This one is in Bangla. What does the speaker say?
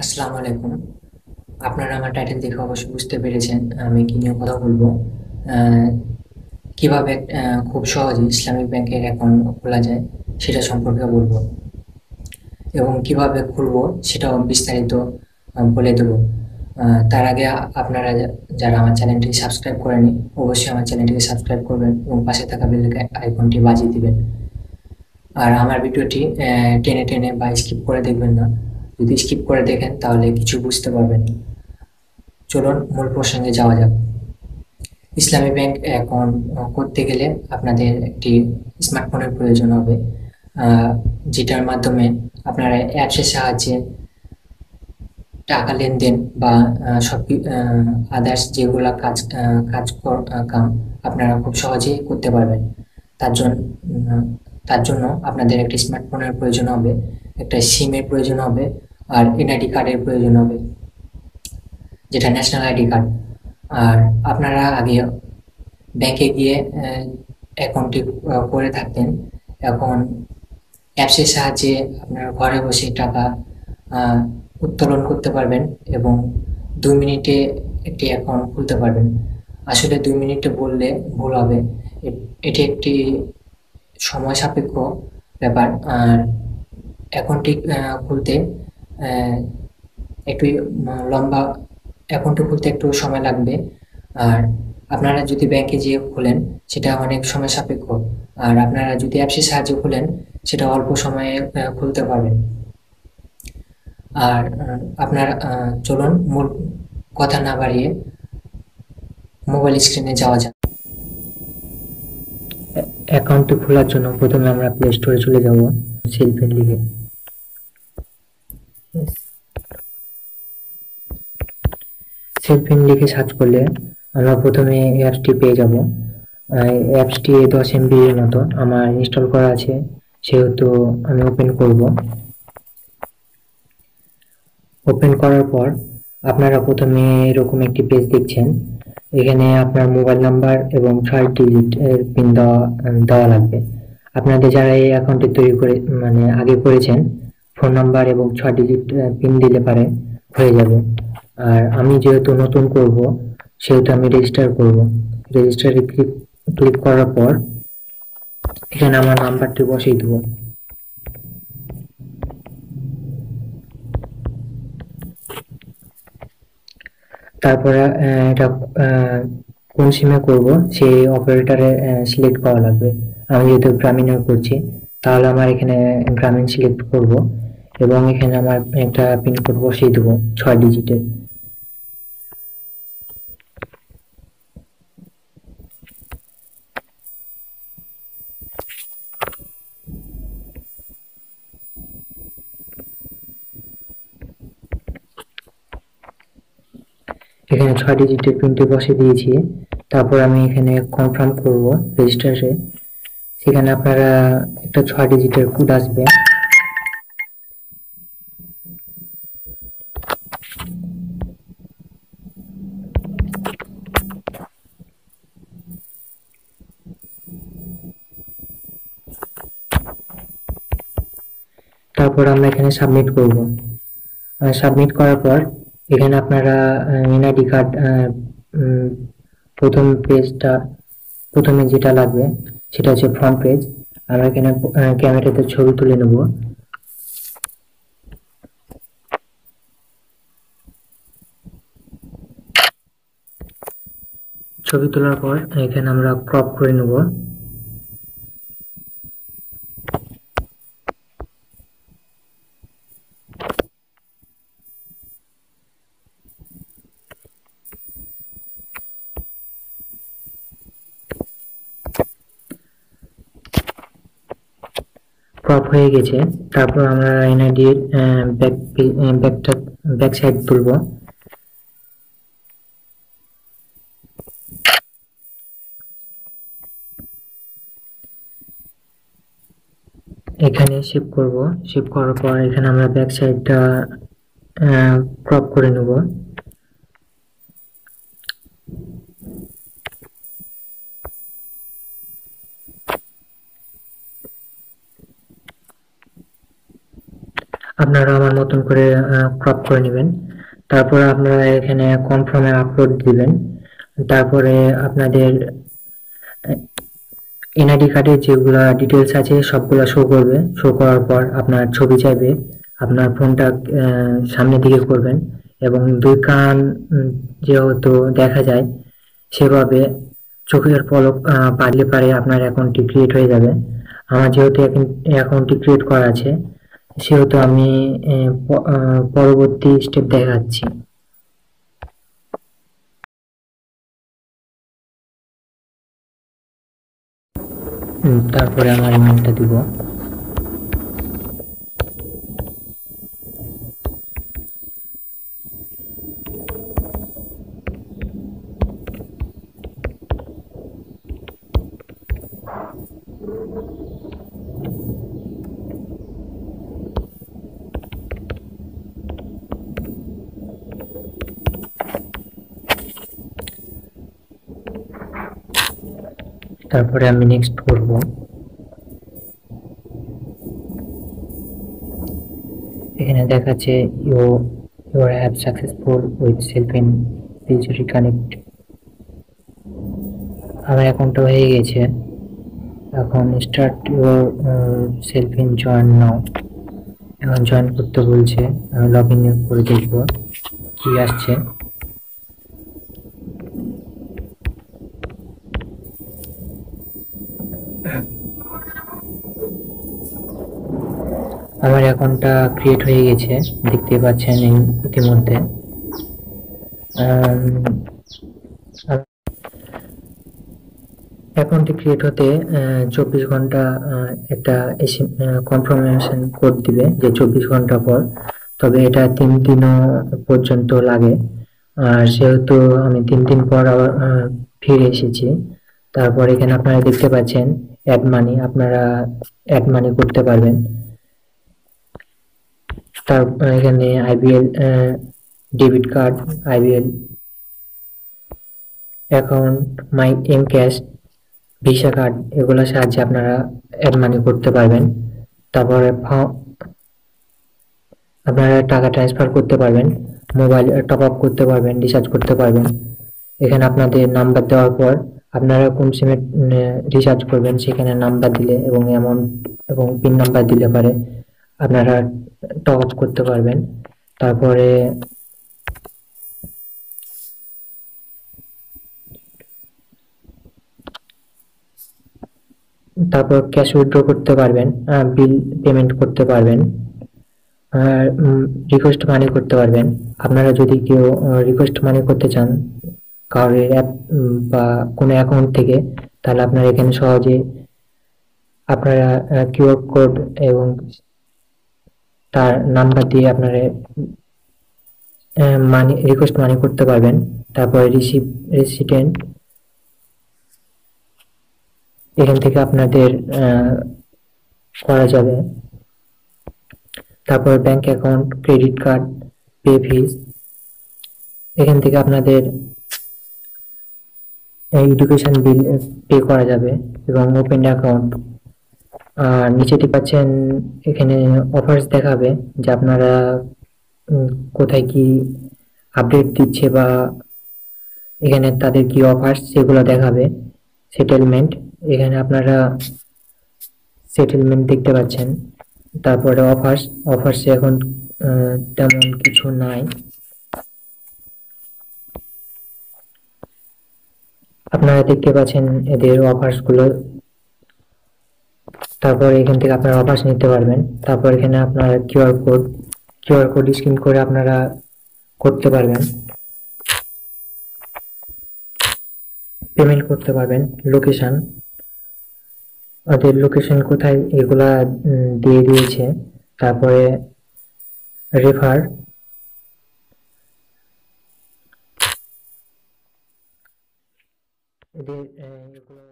আসসালামু আলাইকুম। আপনারা আমার টাইটেল দেখে অবশ্যই বুঝতে পেরেছেন আমি কি নিয়ে কথা বলবো। আহ, কিভাবে খুব সহজে ইসলামিক ব্যাংকের অ্যাকাউন্ট খোলা যায় সেটা সম্পর্কে বলবো, এবং কিভাবে খুলবো সেটাও বিস্তারিত বলে দেবো। তার আগে আপনারা যারা আমার চ্যানেলটি সাবস্ক্রাইব করেনি, অবশ্যই আমার চ্যানেলটিকে সাবস্ক্রাইব করবেন এবং পাশে থাকা বেল আইকনটি বাজিয়ে দিবেন। আর আমার ভিডিওটি টেনে টেনে বা স্কিপ করে দেখবেন না। যদি স্কিপ করে দেখেন তাহলে কিছু বুঝতে পারবেন না। চলুন মূল প্রসঙ্গে যাওয়া যাক। ইসলামী ব্যাংক অ্যাকাউন্ট করতে গেলে আপনাদের একটি স্মার্টফোনের প্রয়োজন হবে, যেটার মাধ্যমে আপনারা অ্যাপসের সাহায্যে টাকা লেনদেন বা সব আদার্স যেগুলা কাম আপনারা খুব সহজেই করতে পারবেন। তার জন্য উম, তার জন্য আপনাদের একটি স্মার্টফোনের প্রয়োজন হবে, একটা সিমের প্রয়োজন হবে, আর এনআইডি কার্ডের প্রয়োজন হবে, যেটা ন্যাশনাল আইডি কার্ড। আর আপনারা আগে ব্যাংকে গিয়ে অ্যাকাউন্টটি করে থাকতেন। এখন অ্যাপসের সাহায্যে আপনারা ঘরে বসে টাকা আহ, উত্তোলন করতে পারবেন এবং 2 মিনিটে একটি অ্যাকাউন্ট খুলতে পারবেন। আসলে 2 মিনিটে বললে ভুল হবে। এটি একটি সময় সাপেক্ষ ব্যাপার। আর অ্যাকাউন্টটি খুলতে আহ, একটু লম্বা অ্যাকাউন্টটি খুলতে একটু সময় লাগবে। আর আপনারা যদি ব্যাংকে যেয়ে খোলেন সেটা অনেক সময় সাপেক্ষ। আর আপনারা যদি অ্যাপসের সাহায্যে খোলেন সেটা অল্প সময়ে খুলতে পারবেন। আর আপনার চলুন মূল কথা না বাড়িয়ে মোবাইল স্ক্রিনে যাওয়া যাক। অ্যাকাউন্টটি খোলার জন্য প্রথমে আমরা প্লে স্টোরে চলে যাব। সেলফিন লিখে সেলফিন লিখে সার্চ করলে আমরা প্রথমে অ্যাপসটি পেয়ে যাব। অ্যাপসটি 10 MB-র মতো আমার ইনস্টল করা আছে, সেহেতু আমি ওপেন করব। ওপেন করার পর আপনারা প্রথমে এরকম একটি পেজ দেখছেন। এখানে আপনার মোবাইল নাম্বার এবং 6 ডিজিট এর পিন দেওয়া দেওয়া লাগবে। আপনাদের যারা এই অ্যাকাউন্টটি তৈরি করে মানে আগে করেছেন, ফোন নাম্বার এবং 6 ডিজিট পিন দিলে পারে হয়ে যাবে। আর আমি যেহেতু নতুন করব, সেহেতু আমি রেজিস্টার করব। রেজিস্টারে ক্লিক করার পর এখানে আমার নাম্বারটি বসিয়ে দেবো। তারপরে এটা আহ, কোন সিমে করব সেই অপারেটরে সিলেক্ট করা লাগবে। আমি যেহেতু গ্রামীণে করছি, তাহলে আমার এখানে গ্রামীণ সিলেক্ট করব এবং এখানে আমার একটা পিনকোড বসিয়ে দেবো 6 ডিজিটের। এখানে 6 ডিজিটের পিনটি বসিয়ে দিয়েছি। তারপর আমি এখানে কনফার্ম করব রেজিস্টারে। সেখানে আপনারা একটা 6 ডিজিটের কোড আসবে। তারপর আমরা এখানে সাবমিট করব। সাবমিট করার পর এখানে আপনারা এনআইডি কার্ড, প্রথম পেজটা, প্রথমে যেটা লাগবে সেটা হচ্ছে ফ্রন্ট পেজ। আমরা এখানে ক্যামেরাতে ছবি তুলে নেব। ছবি তোলার পর এখানে আমরা ক্রপ করে নেব। ক্রপ হয়ে গেছে। তারপর আমরা এনআইডির ব্যাকটা ব্যাক সাইড তুলব। এখানে সেভ করব। সেভ করার পর এখানে আমরা ব্যাক সাইডটা ক্রপ করে নেব। আপনারা আমার মতন করে ক্রপ করে নেবেন। তারপরে আপনারা এখানে কনফার্মে আপলোড দিবেন। তারপরে আপনাদের এনআইডি কার্ডে যেগুলা ডিটেলস আছে সবগুলা শো করবে। শো করার পর আপনার ছবি চাইবে। আপনার ফোনটা সামনের দিকে করবেন এবং দুই কান যেহেতু দেখা যায় সেভাবে চোখের পলক পারলে পারে আপনার অ্যাকাউন্টটি ক্রিয়েট হয়ে যাবে। আমার যেহেতু অ্যাকাউন্টটি ক্রিয়েট করা আছে সেহেতু আমি পরবর্তী স্টেপ দেখাচ্ছি। তারপরে আমার ইমেলটা দিব। তারপরে আমি নেক্সট করব। এখানে দেখাচ্ছে your app successful with self-in please reconnect। আমার অ্যাকাউন্টটা হয়ে গেছে। এখন start your self in join নাও। এখন জয়েন করতে বলছে, আমি লগ ইন করে দেখব কি আসছে। আমার অ্যাকাউন্টটা ক্রিয়েট হয়ে গেছে, দেখতে পাচ্ছেন ইতিমধ্যে। অ্যাকাউন্টটি ক্রিয়েট হতে 24 ঘন্টা একটা কনফার্মেশন কোড দিবে যে 24 ঘন্টা পর, তবে এটা 3 দিনও পর্যন্ত লাগে। আর সেহেতু আমি 3 দিন পর আবার ফিরে এসেছি। তারপর এখানে আপনারা দেখতে পাচ্ছেন অ্যাড মানি, আপনারা অ্যাড মানি করতে পারবেন। তার এখানে IBL debit card, IBL account, my M cash, Visa card এগুলোর সাহায্যে আপনারা অ্যাড মানি করতে পারবেন। তারপরে আপনারা টাকা ট্রান্সফার করতে পারবেন, মোবাইল টপ আপ করতে পারবেন, রিচার্জ করতে পারবেন। এখানে আপনাদের নাম্বার দেওয়ার পর আপনারা কোন সিমে রিচার্জ করবেন সেখানে নাম্বার দিলে এবং অ্যামাউন্ট এবং পিন নাম্বার দিলে পারে আপনারা টপ আপ করতে পারবেন। তারপরে ক্যাশ উইথড্র করতে পারবেন, বিল পেমেন্ট করতে পারবেন, আর রিকোয়েস্ট মানি করতে পারবেন। আপনারা যদি কেউ রিকোয়েস্ট মানি করতে চান কারোর অ্যাপ বা কোনো অ্যাকাউন্ট থেকে, তাহলে আপনারা এখানে সহজে আপনারা কিউআর কোড এবং তার নাম্বার দিয়ে আপনারা মানি রিকোয়েস্ট মানি করতে পারবেন। তারপরে রেসিডেন্ট এখান থেকে আপনাদের করা যাবে। তারপর bank account, credit card, pay fees এখান থেকে আপনাদের এডুকেশন বিল পে করা যাবে এবং ওপেন অ্যাকাউন্ট। আর নিচেতে পাচ্ছেন এখানে অফার্স দেখাবে যে আপনারা কোথায় কি আপডেট দিচ্ছে বা এখানে তাদের কি অফার্স সেগুলো দেখাবে। সেটেলমেন্ট, এখানে আপনারা সেটেলমেন্ট দেখতে পাচ্ছেন। তারপরে অফার্সে এখন তেমন কিছু নাই। আপনারা দেখতে পাচ্ছেন এদের অফার্স গুলো। তারপর এখান থেকে আপনারা অফার্স নিতে পারবেন। তারপর এখানে আপনারা কিউআর কোড স্ক্যান করে আপনারা করতে পারবেন, পেমেন্ট করতে পারবেন। লোকেশন, ওদের লোকেশন কোথায় এগুলা দিয়ে দিয়েছে। তারপরে রেফার, এদের এগুলো